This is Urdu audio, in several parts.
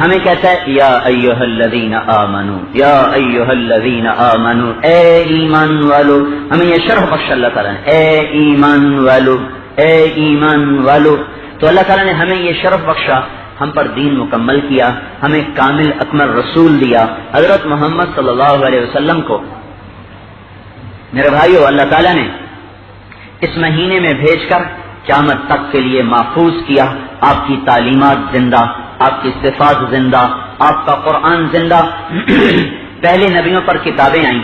ہمیں کہتا ہے یا ایھا الذین آمنو، یا ایھا الذین آمنو، اے ایمان والو. ہمیں یہ شرف بخش اللہ تعالیٰ نے، اے ایمان والو، اے ایمان والو. تو اللہ تعالیٰ نے ہمیں یہ شرف بخشا، ہم پر دین مکمل کیا، ہمیں کامل اکمل رسول دیا، حضرت محمد صلی اللہ علیہ وسلم کو. میرے بھائیو، اللہ تعالیٰ نے اس مہینے میں بھیج کر قیامت تک کے لیے محفوظ کیا. آپ کی تعلیمات زندہ، آپ کی صفات زندہ، آپ کا قرآن زندہ. پہلے نبیوں پر کتابیں آئیں،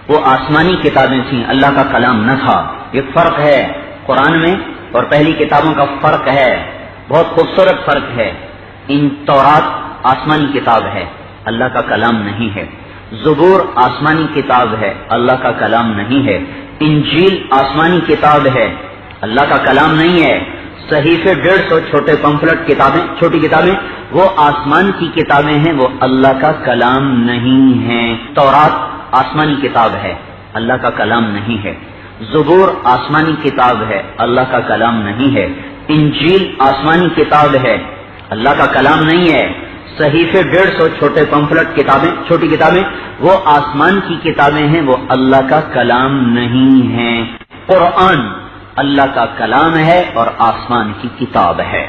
وہ آسمانی کتابیں تھیں، اللہ کا کلام نہ تھا. یہ فرق ہے قرآن میں اور پہلی کتابوں کا فرق ہے، بہت خوبصورت فرق ہے. ان تورات آسمانی کتاب ہے، اللہ کا کلام نہیں ہے. زبور آسمانی کتاب ہے، اللہ کا کلام نہیں ہے. انجیل آسمانی کتاب ہے، اللہ کا کلام نہیں ہے. صحیفے 150 چھوٹے پمفلٹ کتابیں، چھوٹی کتابیں، وہ آسمان کی کتابیں ہیں، وہ اللہ کا کلام نہیں ہے. تورات آسمانی کتاب ہے، اللہ کا کلام نہیں ہے. زبور آسمانی کتاب ہے، اللہ کا کلام نہیں ہے. انجیل آسمانی کتاب ہے، اللہ کا کلام نہیں ہے. صحیفے 150 چھوٹے پمفلٹ کتابیں، چھوٹی کتابیں، وہ آسمان کی کتابیں ہیں، وہ اللہ کا کلام نہیں ہے. قرآن اللہ کا کلام ہے اور آسمان کی کتاب ہے.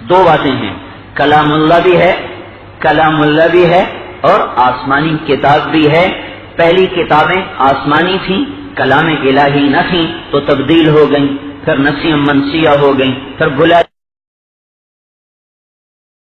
دو باتیں ہیں، کلام اللہ بھی ہے، کلام اللہ بھی ہے اور آسمانی کتاب بھی ہے. پہلی کتابیں آسمانی تھیں، کلام الہی نہ تھیں تو تبدیل ہو گئیں، پھر نسیہ منسیہ ہو گئیں، پھر بھلا